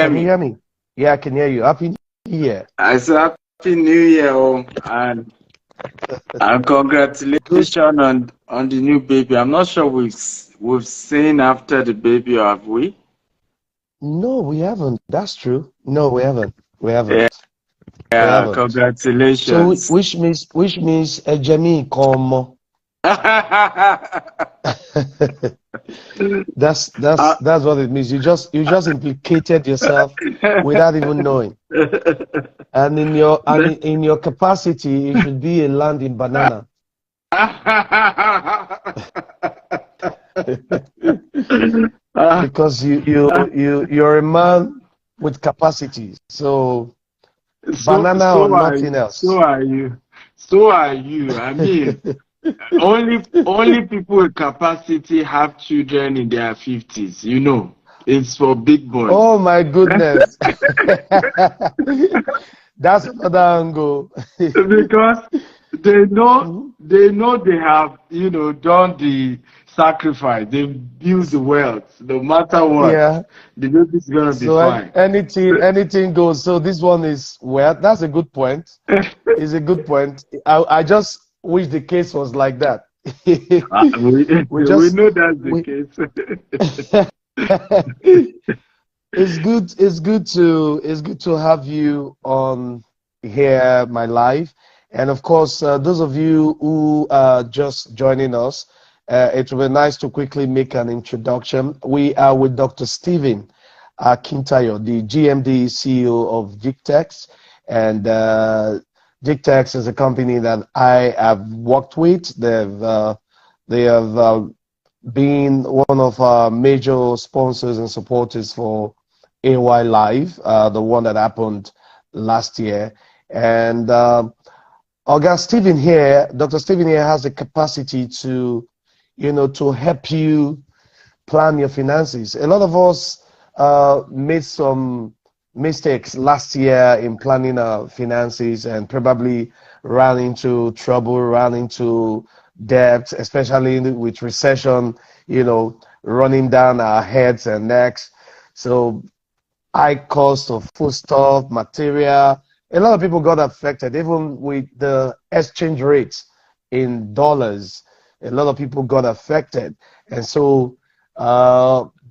Can you me? hear me? Yeah, I can hear you. Happy New Year. I say Happy New Year, and Good. congratulations on the new baby. I'm not sure we've seen after the baby, or have we? No, we haven't. That's true. No, we haven't. We Yeah, haven't. We yeah, haven't. So, congratulations. which means Ejemi Komo. Uh, That's what it means. You just implicated yourself without even knowing. And in your capacity, you should be a land in banana. Because you're a man with capacity. So banana or nothing so else. are you. So are you. I mean, only people with capacity have children in their 50s. It's for big boys. Oh my goodness. That's another angle. Because they know they have, done the sacrifice. They build the wealth. No matter what, Yeah. the baby's gonna be So fine. anything goes. So this one is well, that's a good point. It's a good point. I just wish the case was like that. We, We we just know that's the we case. it's good to have you on here, my live, and of course, those of you who are just joining us, it will be nice to quickly make an introduction. We are with Dr. Stephen Kintayo, the GMD CEO of Jigtex, and Jigtex is a company that I have worked with. They have been one of our major sponsors and supporters for AY Live, the one that happened last year. And Dr. Stephen here has the capacity to help you plan your finances. A lot of us made some mistakes last year in planning our finances and probably ran into trouble, ran into debt, especially with recession, running down our heads and necks. So high cost of foodstuff, material. A lot of people got affected, even with the exchange rates in dollars. A lot of people got affected, and so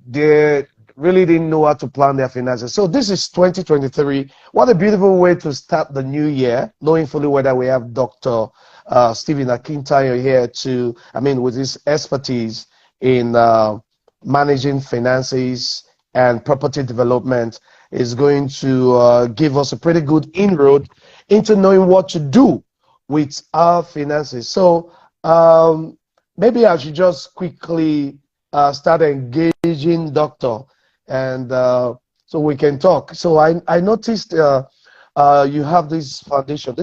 they really didn't know how to plan their finances. So this is 2023. What a beautiful way to start the new year, knowing fully well that we have Dr. Stephen Akintayo here with his expertise in managing finances and property development, is going to give us a pretty good inroad into knowing what to do with our finances. So maybe I should just quickly start engaging Doctor, and so we can talk. So I noticed you have this foundation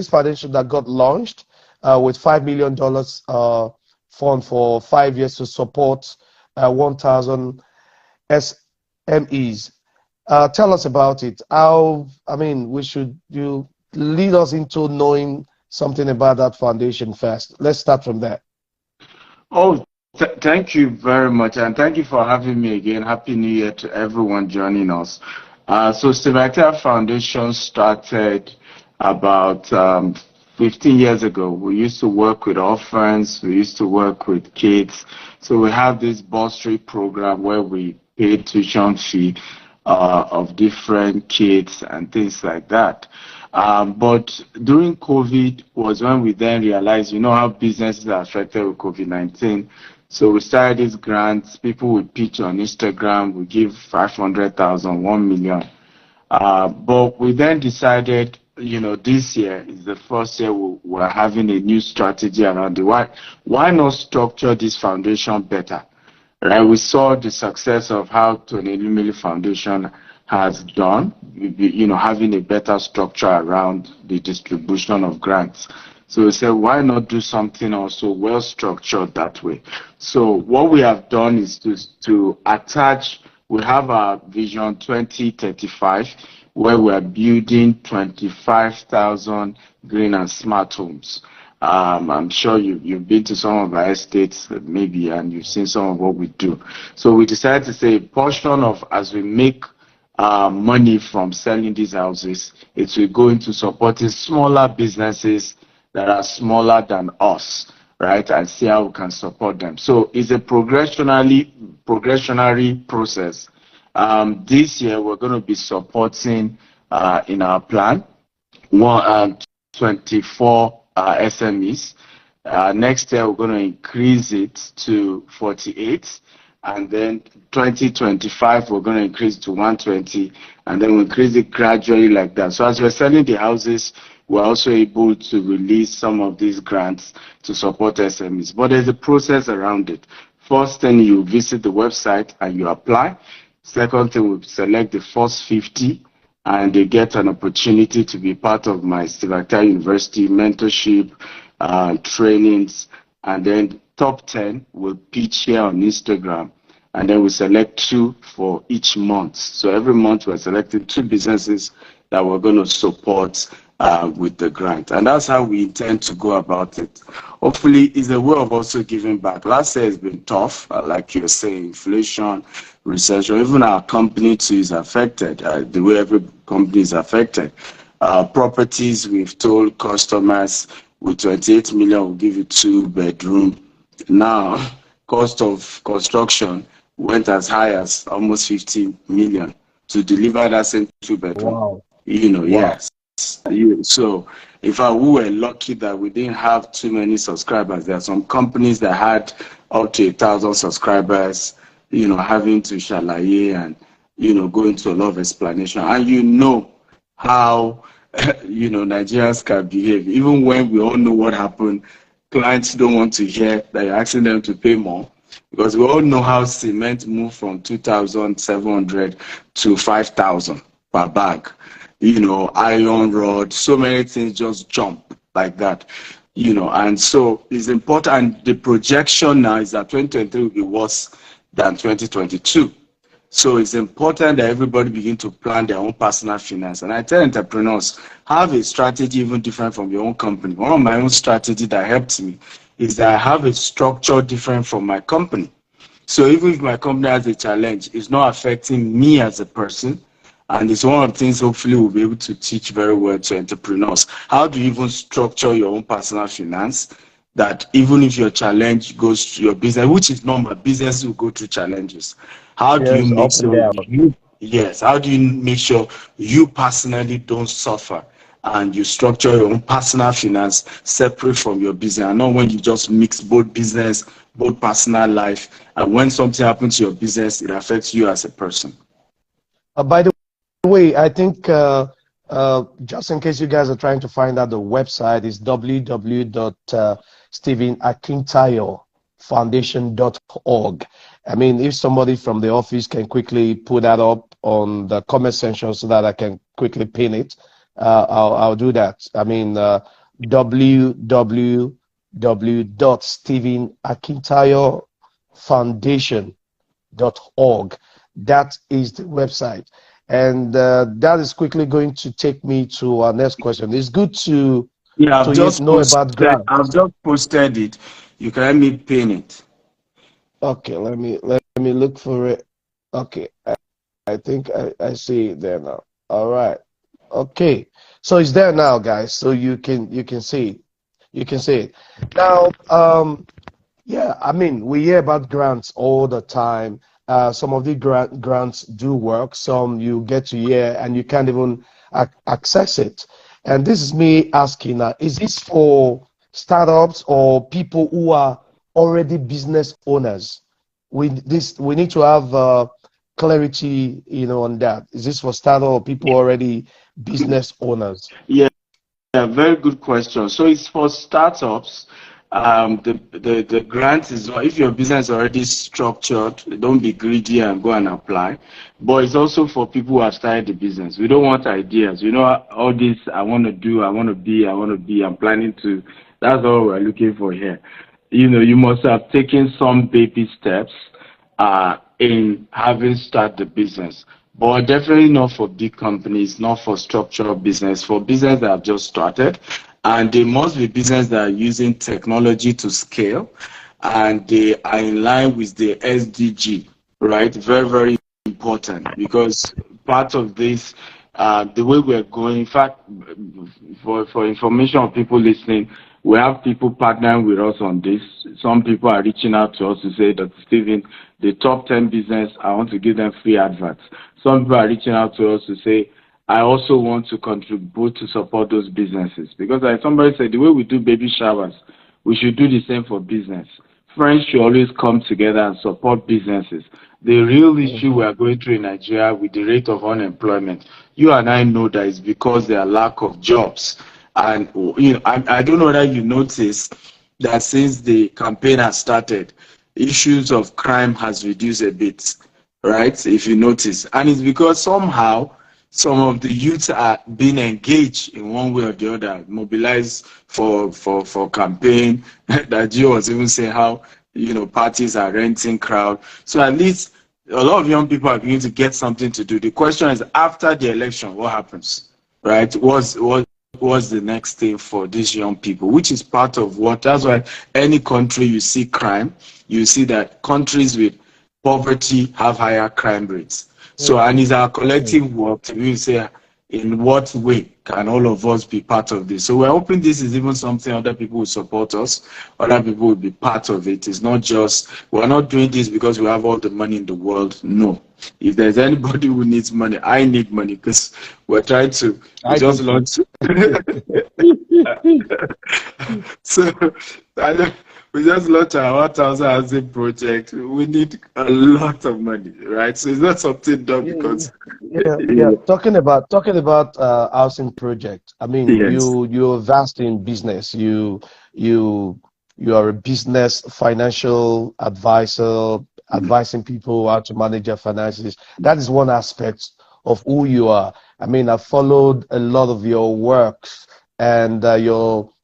that got launched with $5 million fund for 5 years to support 1,000 SMEs. Tell us about it. You lead us into knowing something about that foundation first. Let's start from there. Oh, thank you very much, and thank you for having me again. Happy New Year to everyone joining us. So Stevacta Foundation started about 15 years ago. We used to work with orphans, we used to work with kids. So we have this bursary program where we pay tuition fee of different kids and things like that. But during COVID was when we then realized, how businesses are affected with COVID-19. So we started these grants. People would pitch on Instagram. We give 500,000, 1 million. But we then decided, this year is the first year we're having a new strategy around it. Why not structure this foundation better? Right? We saw the success of how Tony Lumili Foundation has done, having a better structure around the distribution of grants. So we said, why not do something also well structured that way? So what we have done is to attach, we have our Vision 2035, where we're building 25,000 green and smart homes. I'm sure you've been to some of our estates maybe, and you've seen some of what we do. So we decided to say a portion of, as we make money from selling these houses. It will go into supporting smaller businesses that are smaller than us, right? And see how we can support them. So it's a progressionary process. This year we're going to be supporting in our plan 24 SMEs. Next year we're going to increase it to 48, and then 2025 we're going to increase to 120, and then we increase it gradually like that. So as we're selling the houses, we're also able to release some of these grants to support SMEs. But there's a process around it. First thing, you visit the website and you apply. Second thing, we select the first 50, and they get an opportunity to be part of my Steve University mentorship trainings. And then top 10 will pitch here on Instagram, and then we select 2 for each month. So every month we're selecting 2 businesses that we're going to support with the grant. And that's how we intend to go about it. Hopefully, it's a way of also giving back. Last year has been tough, like you're saying, inflation, recession. Even our company too is affected, the way every company is affected. Properties, we've told customers with 28 million, we'll give you 2-bedroom. Now, cost of construction went as high as almost 50 million to deliver that same 2-bedroom. Wow. Yes. So if we were lucky that we didn't have too many subscribers, there are some companies that had up to 1,000 subscribers, having to shalaye and, go into a lot of explanation. And how, Nigerians can behave. Even when we all know what happened, clients don't want to hear that you're asking them to pay more, because we all know how cement moved from 2,700 to 5,000 per bag. Iron rod, so many things just jump like that, and so it's important. The projection now is that 2023 will be worse than 2022. So it's important that everybody begin to plan their own personal finance. And I tell entrepreneurs, have a strategy even different from your own company. One of my own strategy that helped me is that I have a structure different from my company. So even if my company has a challenge, it's not affecting me as a person. And it's one of the things hopefully we'll be able to teach very well to entrepreneurs. How do you even structure your own personal finance that even if your challenge goes to your business, which is normal, business will go through challenges. How do you make sure how do you make sure you personally don't suffer, and you structure your own personal finance separate from your business, and not when you just mix both business, both personal life, and when something happens to your business, it affects you as a person. By the way, I think just in case you guys are trying to find out, the website is www.stephenakintayofoundation.org. I mean, if somebody from the office can quickly put that up on the comment section so that I can quickly pin it, I'll do that. I mean, www.stephenakintayofoundation.org. That is the website. And that is quickly going to take me to our next question. It's good to I've just know about grants. I've just posted it. You can let me pin it. Okay, let me look for it. Okay, I think I see it there now. All right. Okay, so it's there now, guys. So you can see it. You can see it now. Yeah, I mean, we hear about grants all the time. Some of the grants do work. Some you get to hear and you can't even access it. And this is me asking, is this for startups or people who are already business owners? We need to have clarity, on that. Is this for startup or people already business owners? Yeah, very good question. So it's for startups. The grant is, if your business is already structured, don't be greedy and go and apply. But it's also for people who have started the business. We don't want ideas. All this, I want to do, I want to be, I'm planning to. That's all we're looking for here. You must have taken some baby steps in having started the business. But definitely not for big companies, not for structured business, for business that have just started. And they must be business that are using technology to scale, and they are in line with the SDG, right? Very, very important, because part of this, the way we're going. In fact, for information of people listening, we have people partnering with us on this. Some people are reaching out to us to say, Dr. Stephen, the top 10 business, I want to give them free adverts. Some people are reaching out to us to say, I also want to contribute to support those businesses. Because like somebody said, the way we do baby showers, we should do the same for business. Friends should always come together and support businesses. The real issue we are going through in Nigeria with the rate of unemployment, you and I know that it's because there are lack of jobs. And I don't know whether you noticed that since the campaign has started, issues of crime has reduced a bit, right? If you notice. And it's because somehow some of the youths are being engaged in one way or the other, mobilized for campaign. That Gio was even saying how parties are renting crowd. So at least a lot of young people are beginning to get something to do. The question is, after the election, what happens, right? What's the next thing for these young people? Which is part of what. That's why any country you see crime, you see that countries with poverty have higher crime rates. So, and it's our collective work to really say, in what way can all of us be part of this? So we're hoping this is even something other people will support us, other people will be part of it. It's not just, we're not doing this because we have all the money in the world. No. If there's anybody who needs money, I need money because we're trying to just launch. So, we just launched our 1,000 housing project. We need a lot of money, right? So it's not something done because Talking about housing project. I mean, you're vast in business. You are a business financial advisor, advising people how to manage their finances. That is one aspect of who you are. I mean, I've followed a lot of your works and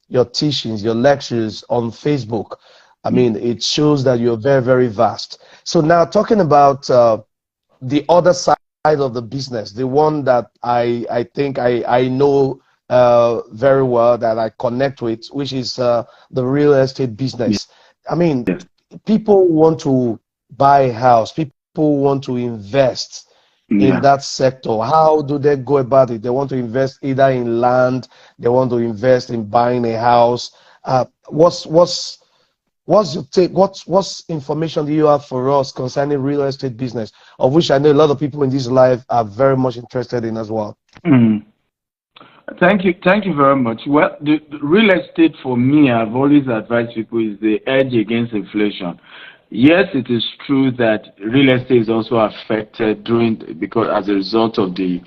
your teachings, your lectures on Facebook. I mean, it shows that you're very, very vast. So now talking about the other side of the business, the one that I think I know very well, that I connect with, which is the real estate business. I mean, people want to buy a house, people want to invest in that sector. How do they go about it? They want to invest either in land, they want to invest in buying a house. What's your take? What's information do you have for us concerning real estate business, of which I know a lot of people in this life are very much interested in as well? Thank you very much. Well, the real estate for me, I've always advised people, is the edge against inflation. Yes, it is true that real estate is also affected because as a result of the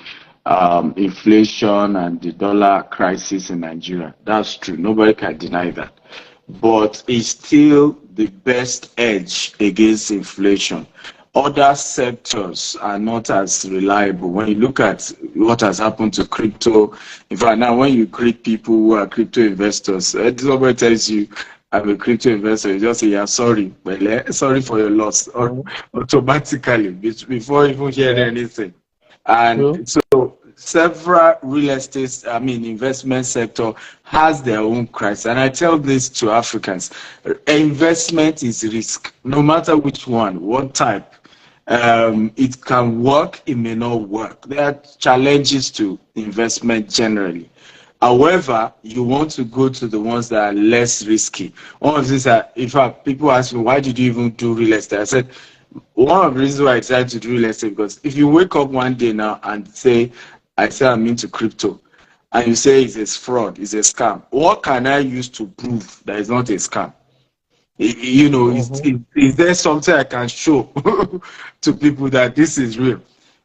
inflation and the dollar crisis in Nigeria. That's true. Nobody can deny that. But it's still the best edge against inflation. Other sectors are not as reliable. When you look at what has happened to crypto, in fact, now when you greet people who are crypto investors, somebody tells you, I'm a crypto investor, you just say, yeah, sorry, well, sorry for your loss, or automatically, before even hearing anything. And so several real estate, investment sector has their own crisis. And I tell this to Africans, investment is risk, no matter which one, what type. It can work, it may not work. There are challenges to investment generally. However, you want to go to the ones that are less risky. One of these are, in fact, people ask me, why did you even do real estate? I said, one of the reasons why I decided to do real estate, because if you wake up one day now and say I'm into crypto, and you say it's a fraud, it's a scam, what can I use to prove that it's not a scam? Is there something I can show to people that this is real?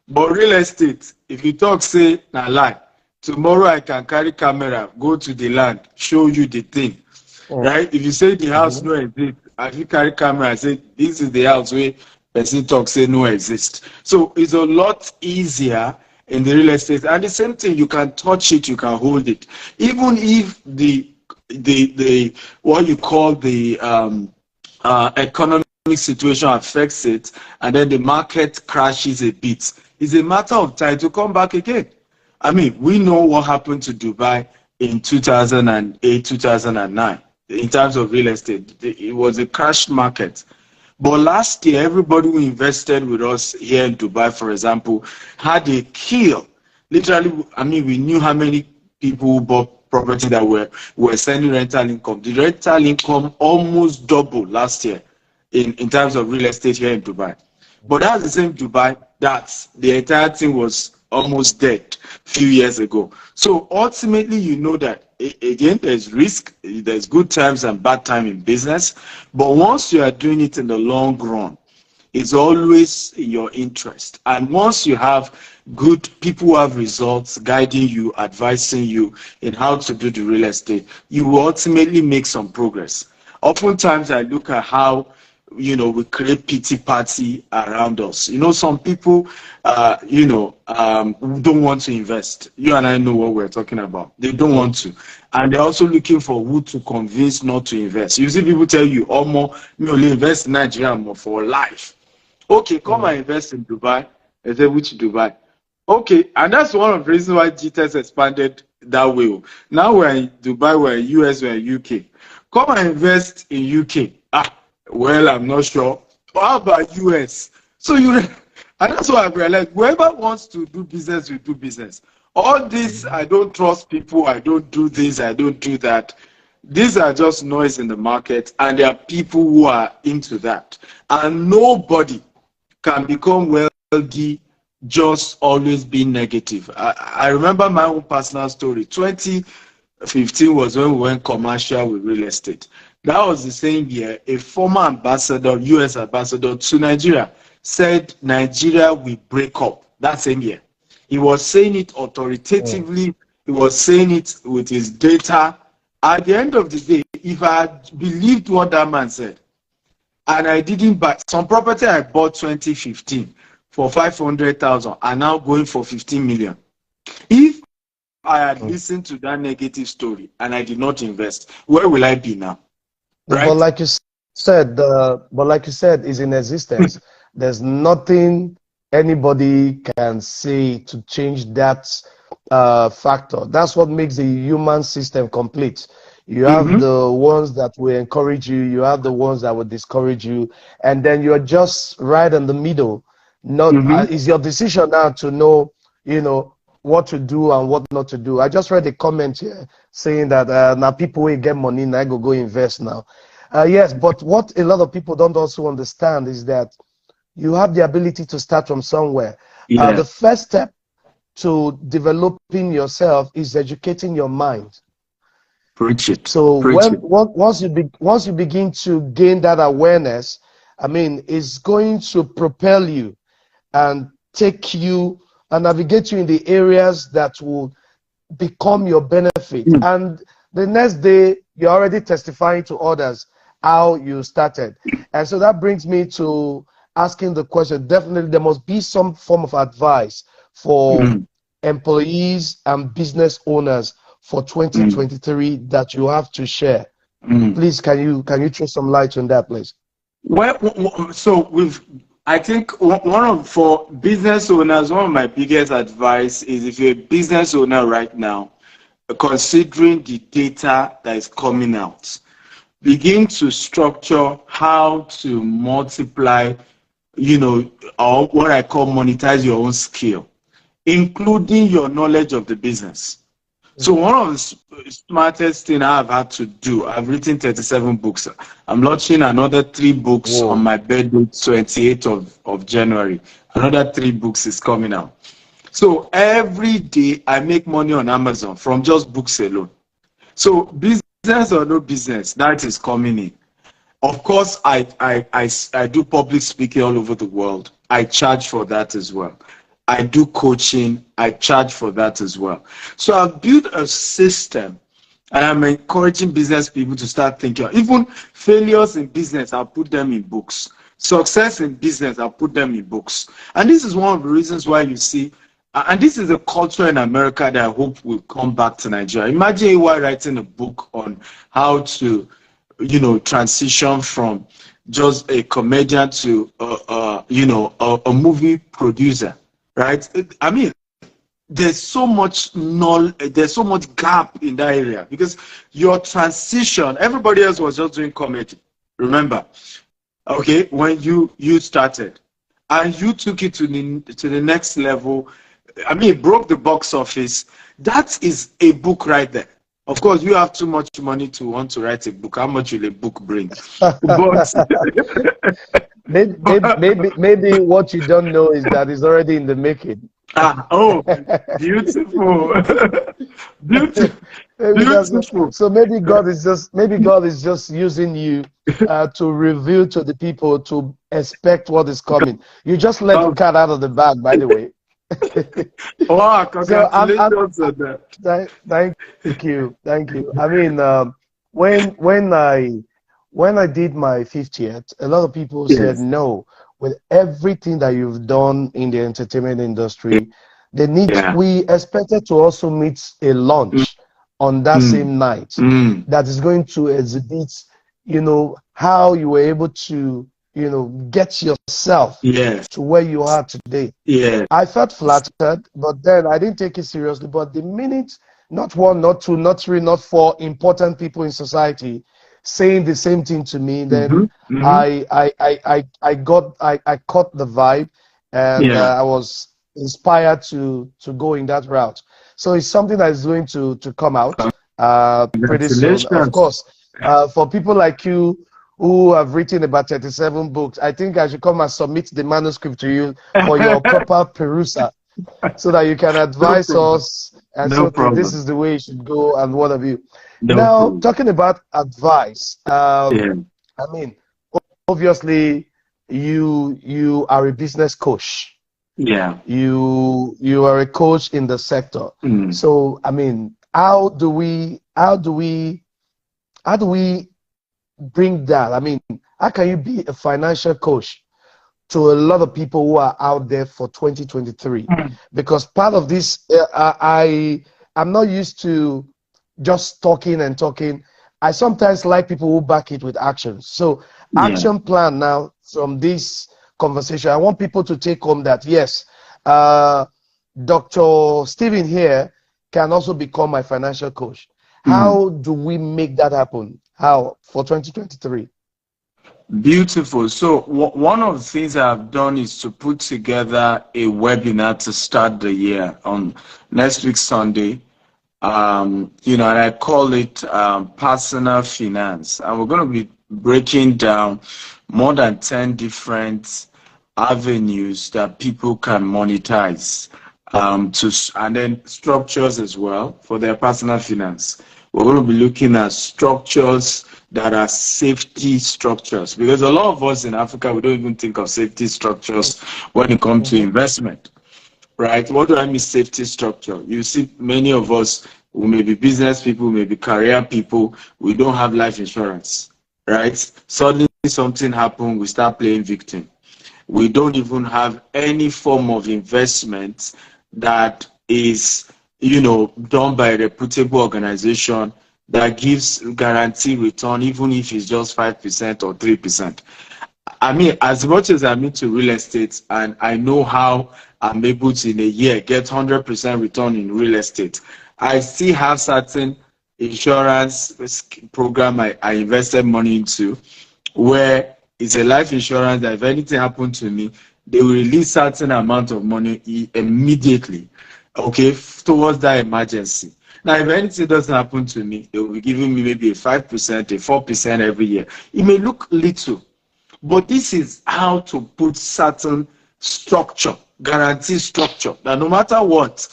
But real estate, if you talk, say, na lie. Tomorrow I can carry camera, go to the land, show you the thing, right? If you say the house no exist, and you carry camera and say this is the house where person talk say no exist. So it's a lot easier in the real estate, and the same thing, you can touch it, you can hold it, even if the what you call the economic situation affects it, and then the market crashes a bit. It's a matter of time to come back again. I mean, we know what happened to Dubai in 2008, 2009 in terms of real estate. It was a crash market. But last year, everybody who invested with us here in Dubai, for example, had a kill. Literally, I mean, we knew how many people who bought property that were sending rental income. The rental income almost doubled last year in terms of real estate here in Dubai. But that's the same Dubai that the entire thing was almost dead a few years ago. So ultimately, you know that again, there's risk, there's good times and bad time in business. But once you are doing it in the long run, it's always in your interest. And once you have good people who have results guiding you, advising you in how to do the real estate, you will ultimately make some progress. Oftentimes, I look at how we create pity party around us. Some people, don't want to invest. You and I know what we're talking about. They don't want to. And they're also looking for who to convince not to invest. You see people tell you, oh, more, me only invest in Nigeria more for life. Okay, come and invest in Dubai. I say, which Dubai? Okay, and that's one of the reasons why GTS expanded that way. Now we're in Dubai, we're in US, we're in UK. Come and invest in UK. Well, I'm not sure. How about US? So and that's why I realized whoever wants to do business will do business. All this, I don't trust people, I don't do this, I don't do that. These are just noise in the market, and there are people who are into that. And nobody can become wealthy just always being negative. I remember my own personal story. 2015 was when we went commercial with real estate. That was the same year a former ambassador, US ambassador to Nigeria, said Nigeria will break up that same year. He was saying it authoritatively. He was saying it with his data. At the end of the day, if I had believed what that man said, and I didn't buy some property I bought 2015 for 500,000 and now going for 15 million. If I had listened to that negative story and I did not invest, where will I be now? Right? But like you said, is in existence. There's nothing anybody can say to change that factor. That's what makes the human system complete. You have the ones that will encourage you, you have the ones that will discourage you, and then you're just right in the middle. It's your decision now to know, what to do and what not to do. I just read a comment here saying that now people will get money, now go invest now. Yes, but what a lot of people don't also understand is that you have the ability to start from somewhere. Yeah. The first step to developing yourself is educating your mind. Preach it. So Preach it. once you begin to gain that awareness, I mean, it's going to propel you and take you and navigate you in the areas that will become your benefit. And the next day, you're already testifying to others how you started. And so that brings me to asking the question. Definitely, there must be some form of advice for employees and business owners for 2023 that you have to share. Please, can you throw some light on that, please? Well, so I think for business owners, one of my biggest advice is if you're a business owner right now, considering the data that is coming out, begin to structure how to multiply, or what I call monetize your own skill, including your knowledge of the business. So one of the smartest things I've had to do, I've written 37 books. I'm launching another 3 books on my birthday, 28th of January. Another 3 books is coming out. So every day I make money on Amazon from just books alone. So business or no business, that is coming in. Of course, I do public speaking all over the world. I charge for that as well. I do coaching, I charge for that as well. So I've built a system, and I'm encouraging business people to start thinking. Even failures in business, I'll put them in books. Success in business, I'll put them in books. And this is one of the reasons why you see, and this is a culture in America that I hope will come back to Nigeria. Imagine you are writing a book on how to, transition from just a comedian to, a movie producer. Right? I mean, there's so much there's so much gap in that area because your transition, everybody else was just doing comedy. Remember, Okay, when you started, and you took it to the next level. I mean, it broke the box office. That is a book right there. Of course, you have too much money to want to write a book. How much will a book bring? But, maybe what you don't know is that it's already in the making. oh, beautiful, beautiful, Maybe that's beautiful. so. Maybe God is just using you to reveal to the people to expect what is coming. You just let the Oh, cat out of the bag, by the way. wow, So congratulations on that. thank you, thank you. I mean, when when I did my 50th, a lot of people said Yes. no. With everything that you've done in the entertainment industry, Yeah. we expected to also meet a Mm, launch on that mm, same night mm. that is going to exhibit, how you were able to, get yourself Yes. to where you are today. Yes. I felt flattered, but then I didn't take it seriously. But the minute, not one, not two, not three, not four important people in society saying the same thing to me, then Mm-hmm. Mm-hmm. I caught the vibe, and Yeah. I was inspired to go in that route. So it's something that is going to come out pretty soon. Of Congratulations. course, for people like you who have written about 37 books, I think I should come and submit the manuscript to you for your proper perusal so that you can No advise problem. us and say, No okay, this problem. is the way you should go and what have you. No Now, problem. talking about advice, Yeah. I mean, obviously, you are a business coach. Yeah. You are a coach in the sector. Mm. So, I mean, how do we bring that? I mean, how can you be a financial coach to a lot of people who are out there for 2023? Mm. Because part of this, I'm not used to just talking and talking. I sometimes like people who back it with actions. So, Yeah. action plan now from this conversation. I want people to take home that yes, uh, Dr. Steven here can also become my financial coach. Mm. How do we make that happen? How for 2023? Beautiful. So one of the things I've done is to put together a webinar to start the year on next week Sunday. And I call it personal finance. And we're going to be breaking down more than 10 different avenues that people can monetize and then structures as well for their personal finance. We're going to be looking at structures that are safety structures because a lot of us in Africa, we don't even think of safety structures when it comes to Mm-hmm. investment. Right? What do I mean safety structure? You see, many of us who may be business people, may be career people, we don't have life insurance, right? Suddenly something happens, we start playing victim. We don't even have any form of investment that is, done by a reputable organization that gives guaranteed return, even if it's just 5% or 3%. I mean, as much as I'm into real estate and I know how I'm able to in a year get 100% return in real estate, I still have certain insurance program I invested money into where it's a life insurance that if anything happened to me, they will release certain amount of money immediately, okay, towards that emergency. Now, if anything doesn't happen to me, they will be giving me maybe a 5%, a 4% every year. It may look little, but this is how to put certain structure, guarantee structure, that no matter what,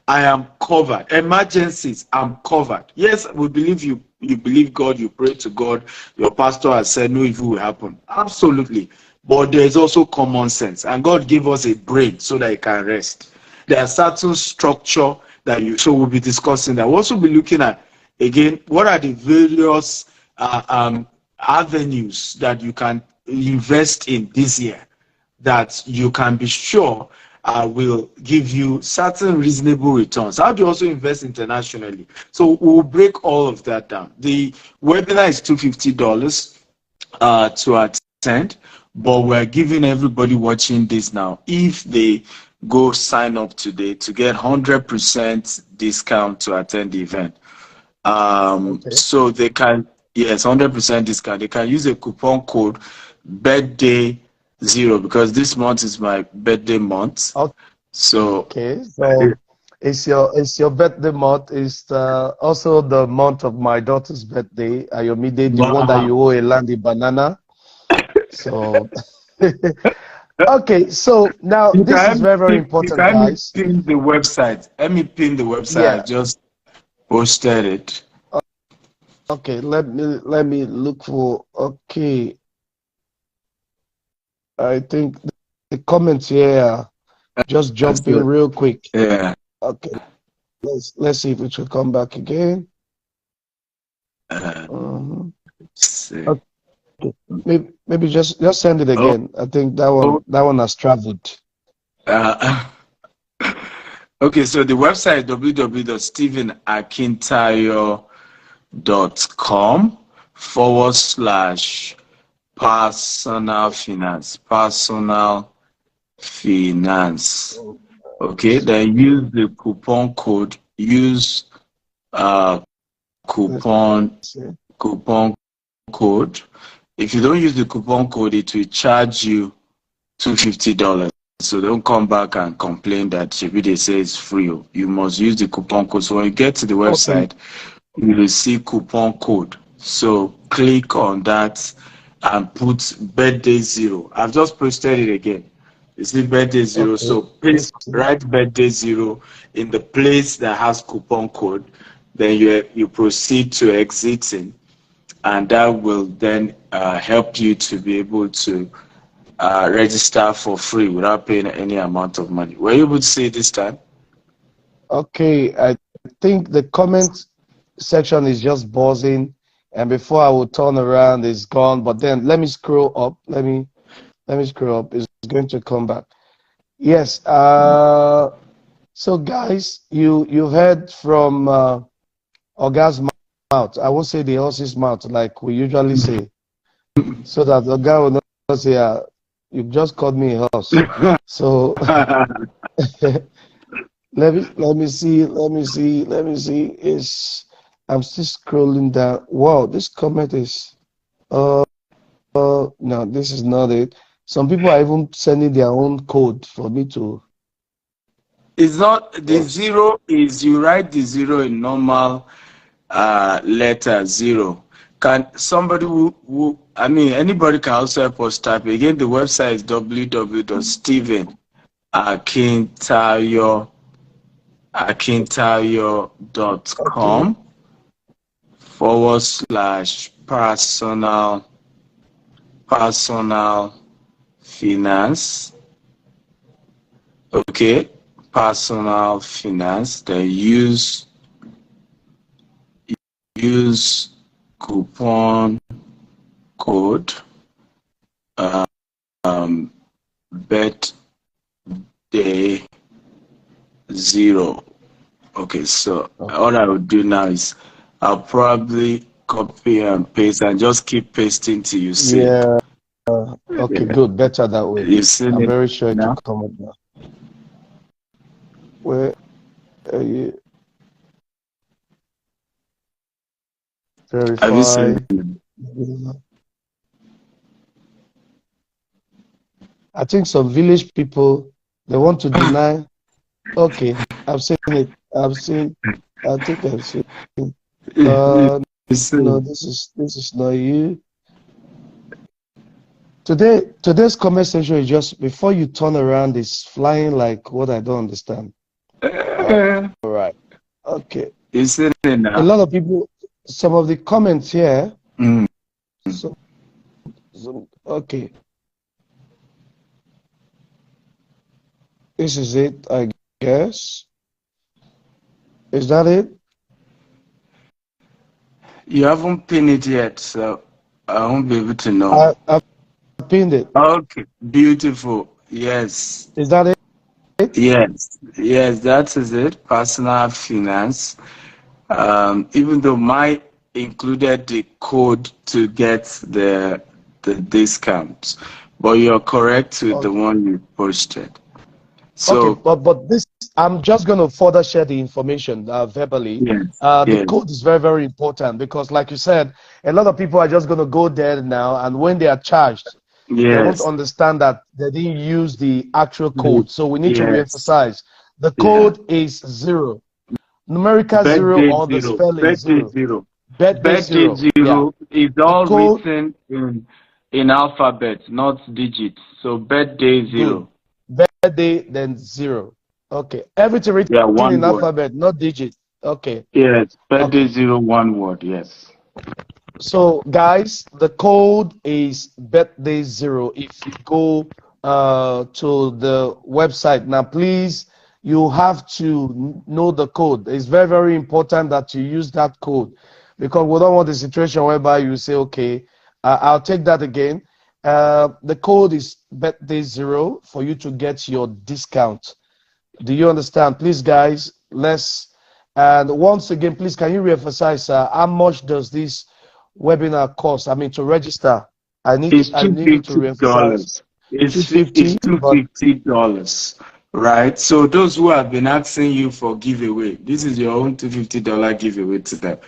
I am covered. Emergencies, I'm covered. Yes, we believe you believe God, you pray to God, your pastor has said no evil will happen. Absolutely. But there is also common sense. And God gave us a brain so that it can rest. There are certain structure so we'll be discussing that. We'll also be looking at, again, what are the various avenues that you can invest in this year that you can be sure will give you certain reasonable returns. How do you also invest internationally? So we'll break all of that down. The webinar is $250 to attend, but we're giving everybody watching this now, if they go sign up today, to get 100% discount to attend the event. Okay. So they can, yes, 100% discount. They can use a coupon code birthday 0 because this month is my birthday month. So okay, so it's your birthday month. It's also the month of my daughter's birthday. Ayomide, the one that you owe a landy banana. So okay, so now this is very, very important, guys. Pin the website. Let me pin the website. Yeah. I just posted it. Okay, let me look for. Okay, I think the comments here just jump in real quick. Yeah. Okay, let's see if it will come back again. Okay. Maybe just send it again. I think that one has traveled. Okay, so the website is www.stephenakintayo.com/personal finance. Okay, then use the coupon code. Use coupon code. If you don't use the coupon code, it will charge you $250. So don't come back and complain that they say it's free. You must use the coupon code. So when you get to the website, you will see coupon code. So click on that and put birthday 0. I've just posted it again. You see birthday 0. Okay. So please write birthday 0 in the place that has coupon code. Then you proceed to exiting, and that will then help you to be able to register for free without paying any amount of money. Were you able to see it this time? Okay, I think the comment section is just buzzing, and before I will turn around, it's gone. But then let me scroll up. Let me scroll up. It's going to come back. Yes. So guys, you heard from Oga's mouth. I won't say the horse's mouth like we usually say, so that Oga will not say, "You just called me a horse." So let me see. I'm still scrolling down. Wow, this comment is no, this is not it. Some people are even sending their own code for me to. It's not the 0 is you write the 0 in normal letter 0. Can somebody who I mean anybody can also help us type again? The website is www.stephenakintayo.com/personal finance. Okay, personal finance. Then use coupon code birthday 0. Okay, so all I would do now is I'll probably copy and paste and just keep pasting till you see. Yeah. Okay, good. Better that way. I'm very sure it will come up now. Where are you? Verify. Have you seen it? I think some village people, they want to deny. Okay, I've seen it. I think I've seen it. No, this is not you. Today's comment section is just before you turn around, it's flying like what I don't understand. All right. Okay. Is it now? A lot of people, some of the comments here. Okay. This is it, I guess. Is that it? You haven't pinned it yet, so I won't be able to know. I've pinned it. Okay, beautiful. Yes. Is that it? Yes, that is it. Personal finance. Even though mine included the code to get the discount, but you're correct with the one you posted. So, okay, but this, I'm just going to further share the information verbally. Yes, the code is very, very important because, like you said, a lot of people are just going to go there now, and when they are charged, they won't Yes. understand that they didn't use the actual code. So we need to Yes. reemphasize. The Yeah. code is 0. Numerical 0 Birthday or the zero. spelling Birthday 0. zero. Birthday Birthday 0. Yeah. zero is The all code, written in alphabet, not digits. So birthday good. zero. Birthday, then 0. Okay. Everything written Yeah, in one word. alphabet, not digit. Okay. Yes, birthday Okay. zero, one word. Yes. So, guys, the code is birthday 0. If you go to the website now, please, you have to know the code. It's very, very important that you use that code because we don't want a situation whereby you say, okay, I'll take that again. The code is birthday 0 for you to get your discount. Do you understand? Please, guys, let's. And once again, please, can you reemphasize how much does this webinar cost? I mean, to register, It's I two need you to fifty reemphasize dollars. It's 250, but $250, right? So those who have been asking you for giveaway, this is your own $250 giveaway to them,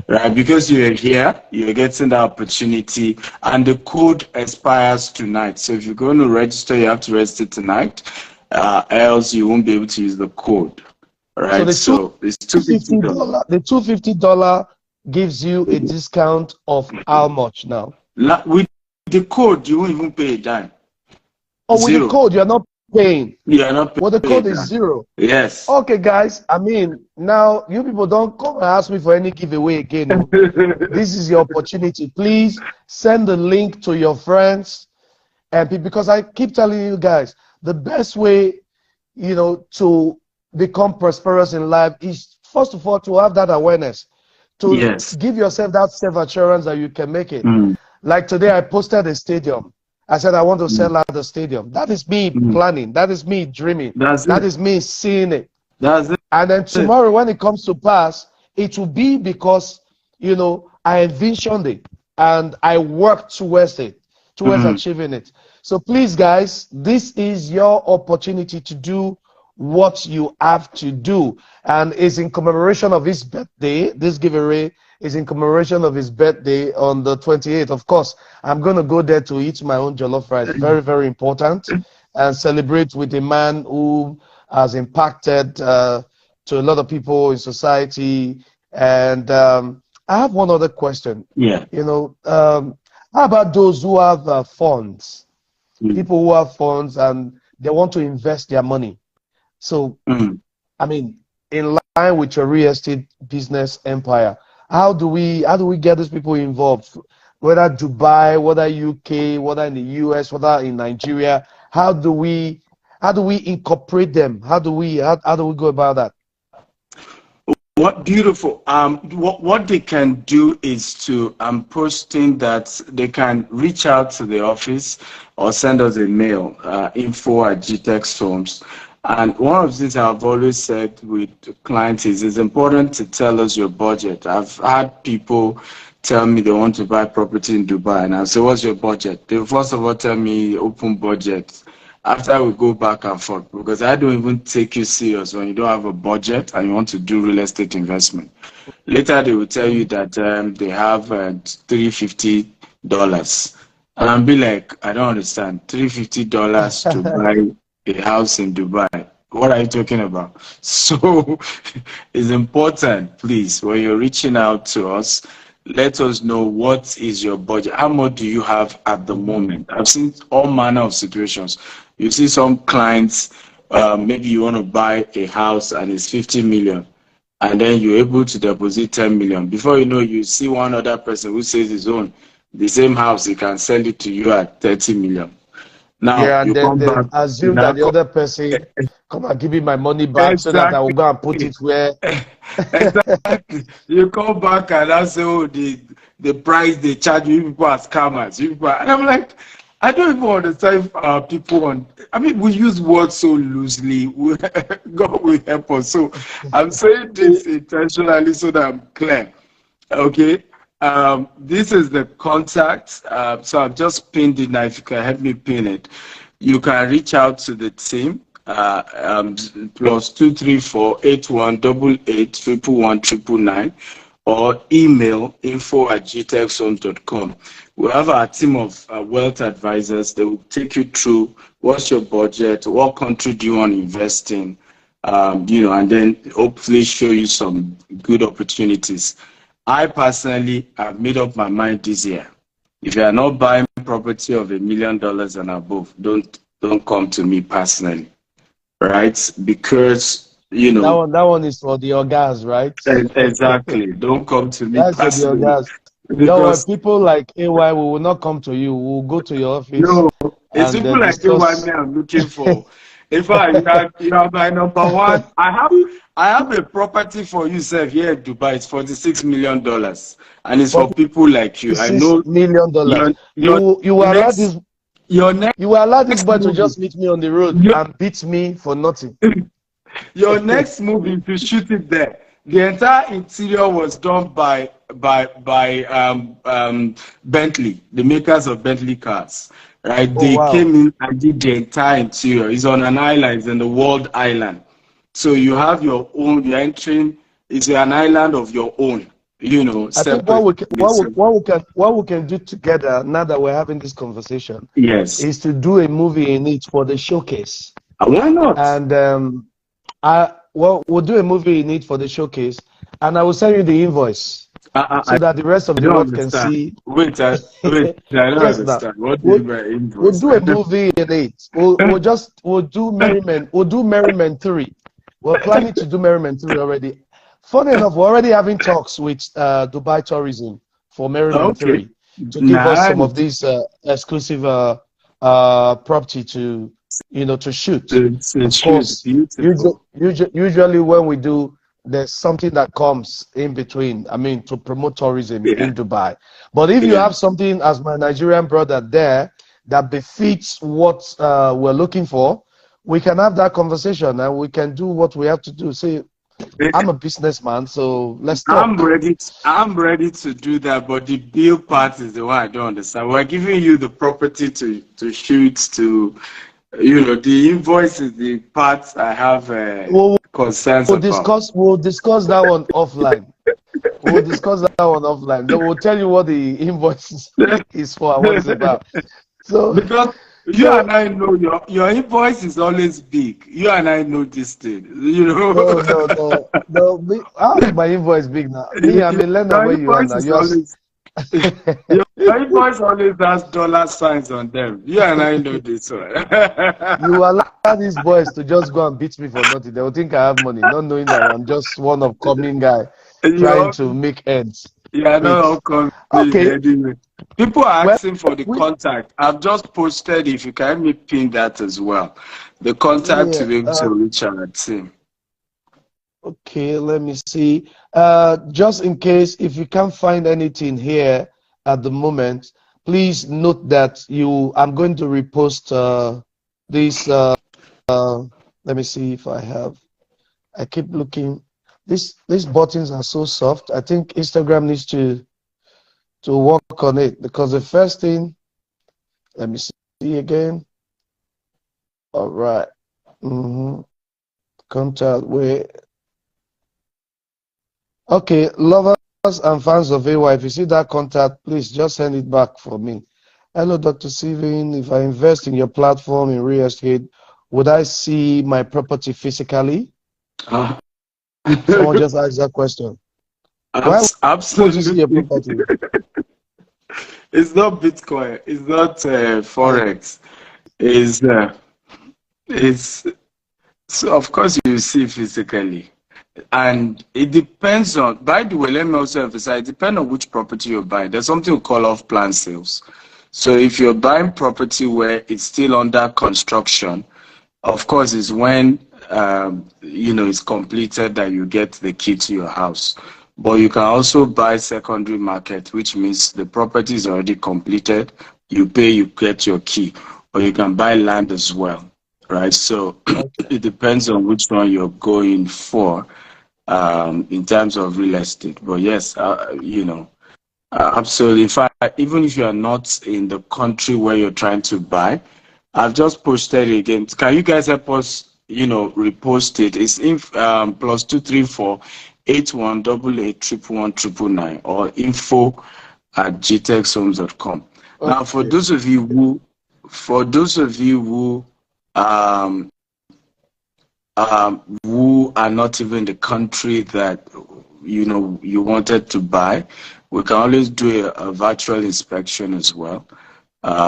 right? Because you're here, you're getting the opportunity, and the code expires tonight. So if you're going to register, you have to register tonight, else you won't be able to use the code, so right? the So it's $250. $250 gives you a discount of how much now? With the code, you won't even pay a dime. Oh, with the Zero. code, you're not paying. You are not Well, the paying a code is dime. 0. Yes. Okay, guys. I mean, now you people don't come and ask me for any giveaway again. No. This is your opportunity. Please send the link to your friends and because I keep telling you guys, the best way, to become prosperous in life is first of all to have that awareness, to Yes. give yourself that self-assurance that you can make it. Mm. Like today, I posted a stadium. I said I want to Mm. sell out the stadium. That is me Mm. planning. That is me dreaming. That's That it. is me seeing it. That's And then it. tomorrow, when it comes to pass, it will be because, I envisioned it and I worked towards it, towards Mm. achieving it. So please, guys, this is your opportunity to do what you have to do. And it's in commemoration of his birthday. This giveaway is in commemoration of his birthday on the 28th. Of course, I'm going to go there to eat my own jollof rice. Very, very important. And celebrate with a man who has impacted to a lot of people in society. And I have one other question. Yeah. How about those who have funds? Mm. People who have funds and they want to invest their money. So, Mm. I mean, in line with your real estate business empire, how do we get these people involved? Whether Dubai, whether UK, whether in the US, whether in Nigeria, how do we incorporate them? How do we go about that? What beautiful. What they can do is to posting that they can reach out to the office or send us a mail, info@gtexhomes. And one of the things I've always said with clients is it's important to tell us your budget. I've had people tell me they want to buy property in Dubai, and I say, "What's your budget?" They first of all tell me open budget. After we go back and forth, because I don't even take you serious when you don't have a budget and you want to do real estate investment. Later, they will tell you that they have $350. And I'll be like, I don't understand. $350 to buy a house in Dubai. What are you talking about? So it's important, please, when you're reaching out to us, let us know what is your budget. How much do you have at the moment? I've seen all manner of situations. You see some clients, maybe you want to buy a house and it's 50 million, and then you're able to deposit 10 million. Before you know, you see one other person who says his own, the same house, he can sell it to you at 30 million. Now Yeah, and you then come they back. assume that the other person come and give me my money back so that I will Exactly. go and put it where. Exactly. You come back and I say, oh, the price they charge you people are scammers. And I'm like, I don't even understand people I mean, we use words so loosely. God will help us. So I'm saying this intentionally so that I'm clear. Okay. This is the contact. So I've just pinned it now. If you can help me pin it, you can reach out to the team. +234 8188 111 999, or email info@gtechzone.com. We have our team of wealth advisors. They will take you through what's your budget, what country do you want to invest in, and then hopefully show you some good opportunities. I personally have made up my mind this year. If you are not buying property of $1 million and above, don't come to me personally, right? Because that one is for the organs, right? exactly. Don't come to me That's for the personally organs. Don't worry, because people like AY, we will not come to you. We'll go to your office no, it's and people like you and discuss. me I'm looking for. In fact, you are my number one. I have a property for you, sir, here in Dubai. It's $46 million, and it's for people like you. I $46 know million. You will allow next this your you will allow this next boy to move. just meet me on the road Your, and beat me for nothing. your next move is to shoot it there. The entire interior was done by Bentley, the makers of Bentley cars. Right? Oh They wow. came in and did the entire interior. It's on an island, it's in the world island. So you have your own, you're entering, it's an island of your own, I think separate. what we can do together now that we're having this conversation Yes. is to do a movie in it for the showcase. Why not? And we'll do a movie in it for the showcase, and I will send you the invoice so that the rest of I the don't world can understand. see. Wait, I don't Yes, now understand. What do you we'll, mean by we'll invoice? do a movie in it. We'll do Merriment. We'll do Merriment 3. We're planning to do Merriment 3 already. Funny enough, we're already having talks with Dubai Tourism for Merriment Okay. 3 to give us some Nice. of these exclusive property to to shoot. Of course, Beautiful. usually when we do, there's something that comes in between. I mean, to promote tourism Yeah. in Dubai. But if you Yeah. have something as my Nigerian brother there that befits what we're looking for, we can have that conversation and we can do what we have to do. See, I'm a businessman, so let's talk. I'm ready to do that, but the bill part is the one I don't understand. We're giving you the property to shoot, to the invoice is the part I have concerns about. We'll discuss that one offline. We'll discuss that one offline. Then we'll tell you what the invoice is for and what it's about. So, Because you and I know your invoice is always big. You and I know this thing, no. How is my invoice big now? Me, I'm a learner Your where you are invoice now. is always your invoice always has dollar signs on them. You and I know this one. You allow these boys to just go and beat me for nothing. They will think I have money, not knowing that I'm just one upcoming guy trying to make ends. Yeah, no, come Okay. anyway. People are asking for the contact. I've just posted. If you can help me pin that as well, the contact to be able to reach our team. Okay, let me see. Just in case, if you can't find anything here at the moment, please note that I'm going to repost this. Let me see if I have. I keep looking. These buttons are so soft. I think Instagram needs to work on it, because the first thing, let me see again. All right. Contact where. Okay, lovers and fans of AY, if you see that contact, please just send it back for me. Hello, Dr. Steven. If I invest in your platform in real estate, would I see my property physically? Someone just asked that question. Absolutely. Would you see your property? It's not Bitcoin. It's not Forex. It's so of course you see physically. And it depends on, by the way, let me also emphasize, it depends on which property you're buying. There's something we call off-plan sales. So if you're buying property where it's still under construction, of course, it's when, it's completed that you get the key to your house. But you can also buy secondary market, which means the property is already completed. You pay, you get your key. Or you can buy land as well, right? So it depends on which one you're going for. In terms of real estate. But yes, absolutely. In fact, even if you are not in the country where you're trying to buy, I've just posted it again. Can you guys help us, repost it? It's in +234 8188111199 or info@gtexhomes.com. Okay. Now, for those of you who are not even in the country that you wanted to buy, we can always do a virtual inspection as well,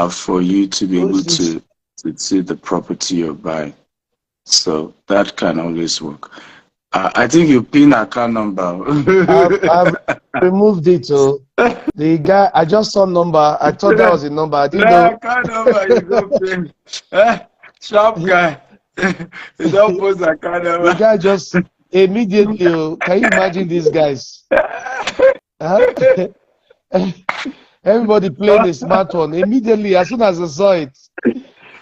for you to be able to see the property you're buying. So that can always work. I think you pin account number. I've removed it. So the guy, I just saw number. I thought that was the number. I didn't know. Account number you go pin. Sharp guy. You don't post account number. The guy just immediately. Can you imagine these guys? Everybody playing the smartphone immediately as soon as I saw it.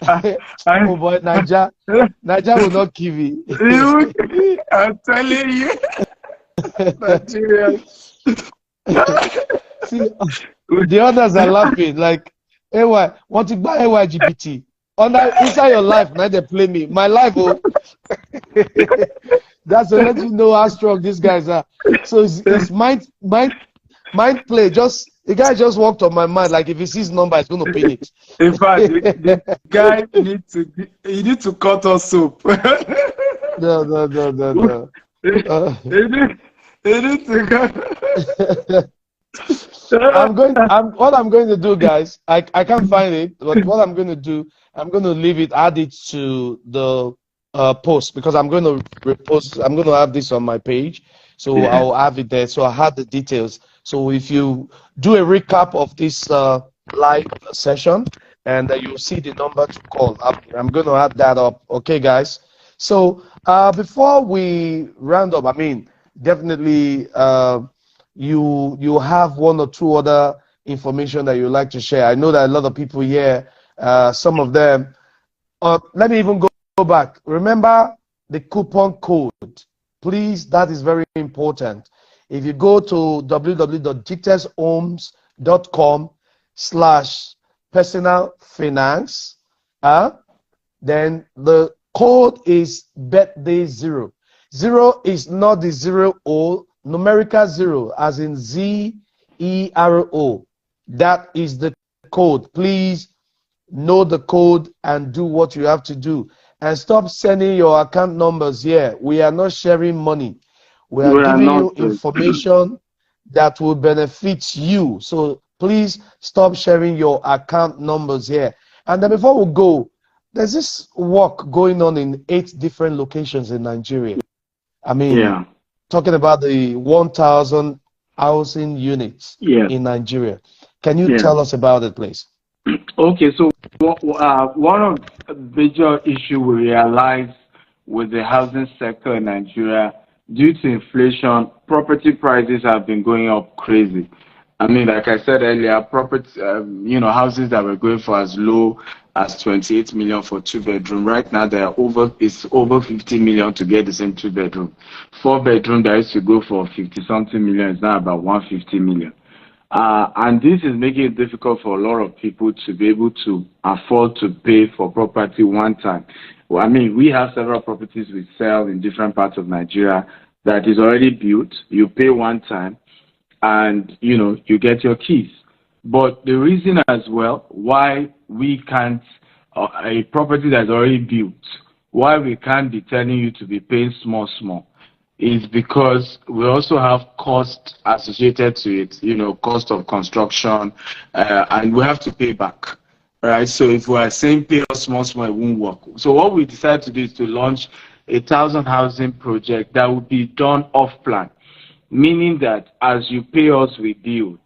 Oh boy, Naija will not kill me. I'm telling you, Nigeria. See, the others are laughing like, "Hey, want to buy AYGPT?" Inside your life, now they play me. My life, oh. That's to let you know how strong these guys are. So it's mind play. Just the guy just walked on my mind. Like if he sees number, he's gonna pin it. In fact, the guy need to cut us soap. No. He need to cut. What I'm going to do, guys, I can't find it, but what I'm going to do, I'm going to leave it, add it to the post, because I'm going to repost. I'm going to have this on my page, so Yeah. I'll have it there. So I have the details. So if you do a recap of this live session, and you'll see the number to call. I'm going to add that up. Okay, guys. So before we round up, I mean, definitely you have one or two other information that you'd like to share. I know that a lot of people here, some of them, let me even go back. Remember the coupon code. Please, that is very important. If you go to www.gtexhomes.com/personal-finance, then the code is birthday0. 0 is not the 0 numerical 0, as in ZERO. That is the code. Please know the code and do what you have to do. And stop sending your account numbers here. We are not sharing money. We are giving you information that will benefit you. So please stop sharing your account numbers here. And then before we go, there's this work going on in 8 different locations in Nigeria. I mean, talking about the 1,000 housing units in Nigeria. Can you tell us about it, please? Okay, so one of the major issues we realize with the housing sector in Nigeria, due to inflation, property prices have been going up crazy. I mean, like I said earlier, property, houses that were going for as low as 28 million for 2-bedroom. Right now, it's over 50 million to get the same 2-bedroom. 4-bedroom that used to go for 50-something million is now about 150 million. And this is making it difficult for a lot of people to be able to afford to pay for property one time. Well, I mean, we have several properties we sell in different parts of Nigeria that is already built. You pay one time and, you get your keys. But the reason as well why we can't, a property that's already built, why we can't be telling you to be paying small, is because we also have costs associated to it, cost of construction, and we have to pay back, right? So if we are saying pay us small, it won't work. So what we decided to do is to launch a 1,000 housing project that will be done off plan, meaning that as you pay us, we build.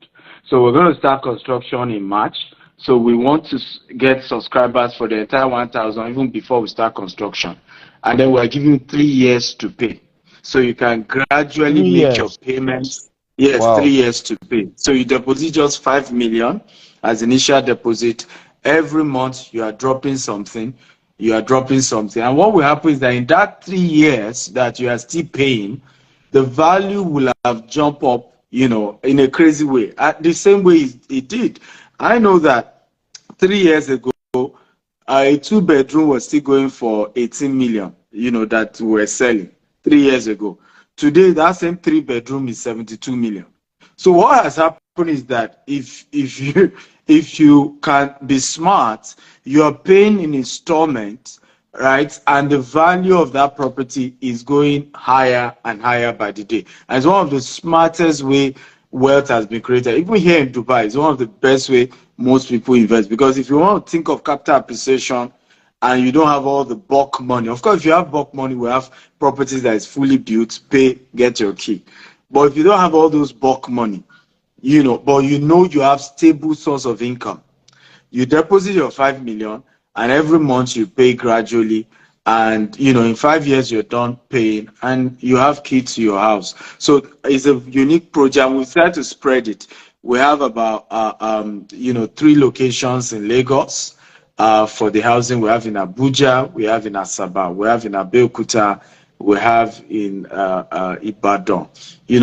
So we're going to start construction in March. So we want to get subscribers for the entire 1,000 even before we start construction. And then we're giving 3 years to pay. So you can gradually make your payments. Yes, wow. 3 years to pay. So you deposit just 5 million as initial deposit. Every month you are dropping something. And what will happen is that in that 3 years that you are still paying, the value will have jumped up, in a crazy way. The same way it did. I know that 3 years ago, a 2-bedroom was still going for 18 million, that we were selling 3 years ago. Today, that same 3-bedroom is 72 million. So what has happened is that if you can be smart, you are paying in installments, right? And the value of that property is going higher and higher by the day. And it's one of the smartest way wealth has been created. Even here in Dubai, it's one of the best way most people invest. Because if you want to think of capital appreciation and you don't have all the bulk money, of course, if you have bulk money, we have properties that is fully built, pay, get your key. But if you don't have all those bulk money, but you have stable source of income. You deposit your 5 million and every month you pay gradually, and in 5 years you're done paying and you have keys to your house. So it's a unique project. We try to spread it. We have about 3 locations in Lagos for the housing. We have in Abuja, we have in Asaba, we have in Abeokuta, we have in Ibadan.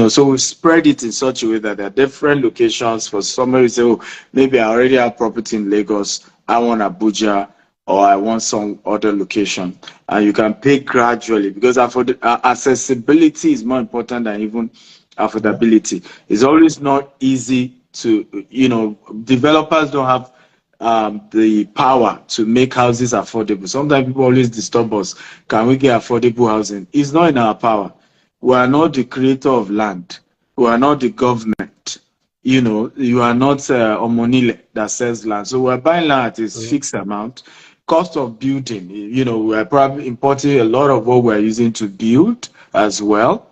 So we spread it in such a way that there are different locations. For somebody who say, oh, maybe I already have property in Lagos, I want Abuja, or I want some other location. And you can pay gradually, because accessibility is more important than even affordability. It's always not easy to, developers don't have the power to make houses affordable. Sometimes people always disturb us. Can we get affordable housing? It's not in our power. We are not the creator of land. We are not the government. You are not Omonile that sells land. So we're buying land at a fixed amount. Cost of building, we're probably importing a lot of what we're using to build as well.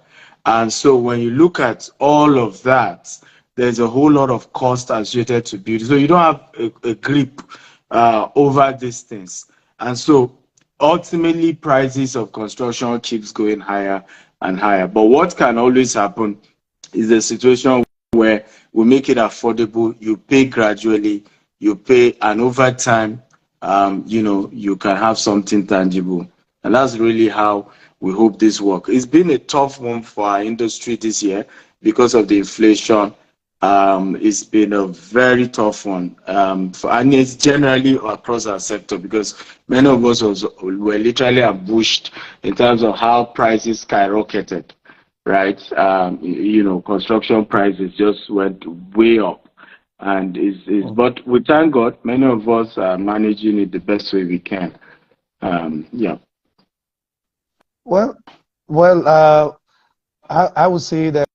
And so when you look at all of that, there's a whole lot of cost associated to build. So you don't have a grip over these things. And so ultimately prices of construction keeps going higher and higher. But what can always happen is a situation where we make it affordable, you pay gradually, and over time, you can have something tangible. And that's really how we hope this works. It's been a tough one for our industry this year because of the inflation. It's been a very tough one, and it's generally across our sector, because many of us were literally ambushed in terms of how prices skyrocketed, right? Construction prices just went way up, and but we thank God, many of us are managing it the best way we can. Yeah. Well, I would say that.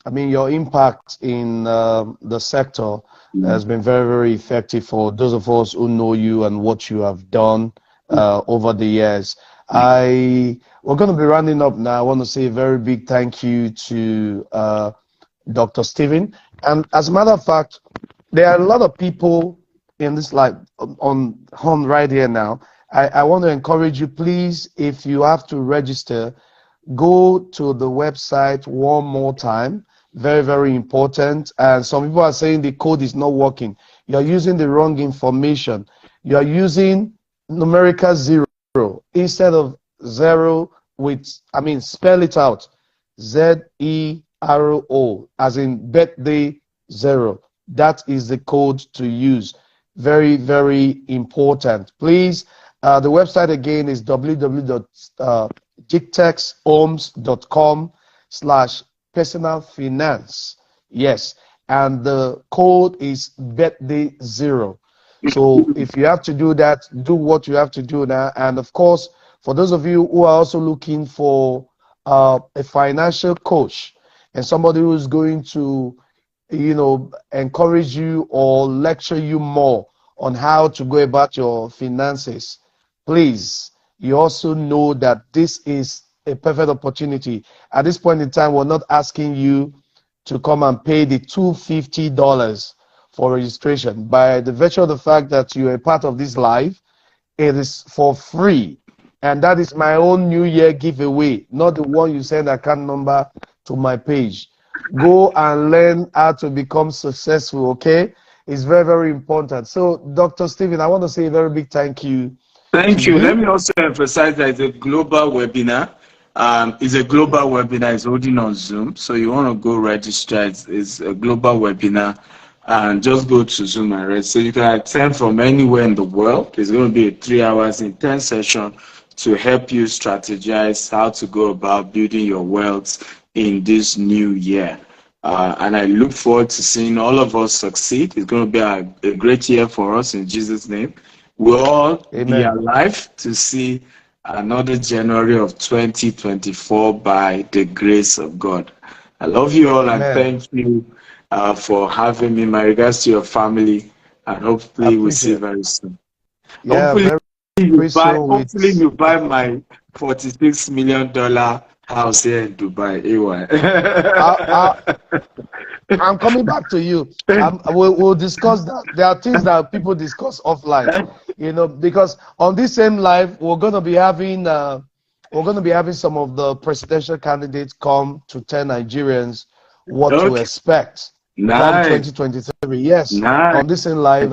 Your impact in the sector has been very, very effective for those of us who know you and what you have done over the years. We're going to be rounding up now. I want to say a very big thank you to Dr. Stephen. And as a matter of fact, there are a lot of people in this life on right here now. I want to encourage you, please, if you have to register, go to the website one more time. Very, very important. And some people are saying the code is not working. You're using the wrong information. You're using numerical 0 instead of 0 spell it out. ZERO, as in birthday 0. That is the code to use. Very, very important. Please, the website again is www.gtexhomes.com/personal finance. Yes, and the code is birthday 0. So if you have to do that, do what you have to do now. And of course, for those of you who are also looking for a financial coach and somebody who's going to encourage you or lecture you more on how to go about your finances, please, you also know that this is a perfect opportunity. At this point in time, we're not asking you to come and pay the $250 for registration. By the virtue of the fact that you're a part of this live, it is for free. And that is my own New Year giveaway, not the one you send account number to my page. Go and learn how to become successful, okay? It's very, very important. So, Dr. Stephen, I want to say a very big thank you. Thank you. Let me also emphasize that it's a global webinar. It's a global webinar. It's holding on Zoom. So you want to go register. It's a global webinar. And just go to Zoom and register. So you can attend from anywhere in the world. It's going to be a 3 hours intense session to help you strategize how to go about building your wealth in this new year. And I look forward to seeing all of us succeed. It's going to be a great year for us in Jesus' name. We'll all be Amen. alive to see another January of 2024 by the grace of God. I love you all and Amen. thank you for having me. My regards to your family, and I hopefully we'll see you appreciate it. very soon. Yeah, very soon Hopefully with you buy my $46 million house here in Dubai, I, AY. I'm coming back to you. We'll discuss that. There are things that people discuss offline, because on this same live, we're going to be having some of the presidential candidates come to tell Nigerians what to Okay, expect come nice, 2023. Yes, nice. on this same live,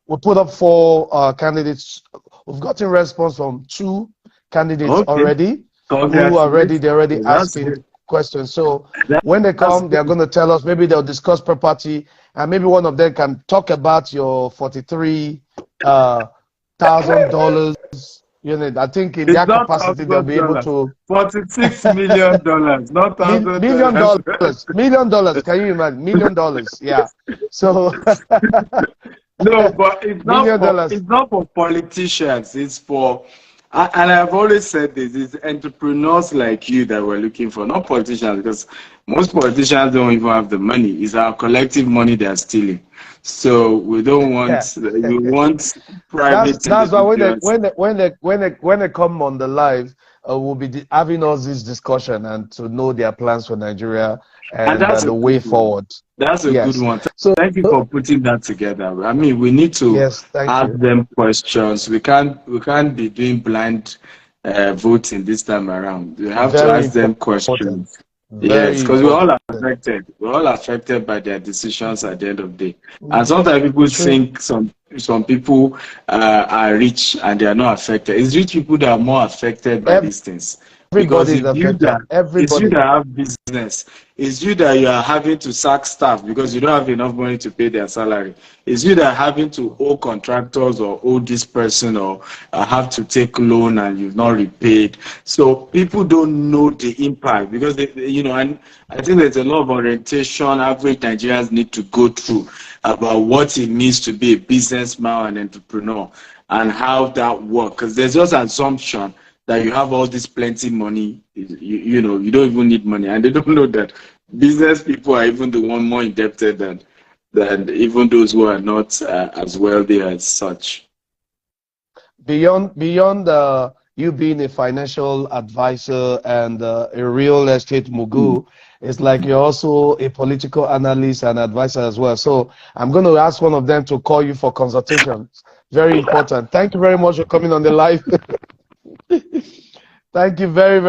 we put up 4 candidates. We've gotten response from 2 candidates Okay, already who are ready. congratulations. They're already That's asking good. questions. So That, when they that's come, they're good. going to tell us. Maybe they'll discuss property, and maybe one of them can talk about your $43,000 unit. I think in It's their not capacity, they'll be able $1,000, to $46 million, not million $1,000. dollars, $1,000,000. Can you imagine? $1,000,000. Yeah. So No, but $1,000,000. it's not for politicians. It's for, and I've always said this, it's entrepreneurs like you that we're looking for, not politicians, because most politicians don't even have the money. It's our collective money they're stealing. So we don't Yeah. want, we want private That's why individuals. when they come on the live, we'll be having all this discussion and to know their plans for Nigeria And and that's a the way good one. forward. That's a good Yes. one. So Thank you for putting that together. I mean, we need to yes, thank ask you. them questions. We can't be doing blind voting this time around. We have to Very ask them important. questions. Yes, Very because we're all important. affected. We're all affected by their decisions at the end of the day. And sometimes people True. think some people are rich and they are not affected. It's rich people that are more affected by these things. Because Everybody is affected. it's you Everybody. that have business, it's you that you are having to sack staff because you don't have enough money to pay their salary. It's you that are having to owe contractors or owe this person or have to take loan and you've not repaid. So people don't know the impact because and I think there's a lot of orientation average Nigerians need to go through about what it means to be a businessman and entrepreneur and how that works. Because there's just an assumption that you have all this plenty money, you don't even need money, and they don't know that business people are even the one more indebted than even those who are not as wealthy as such. Beyond you being a financial advisor and a real estate mogul, it's like you're also a political analyst and advisor as well. So I'm going to ask one of them to call you for consultations. Very important. Thank you very much for coming on the live. Thank you very, very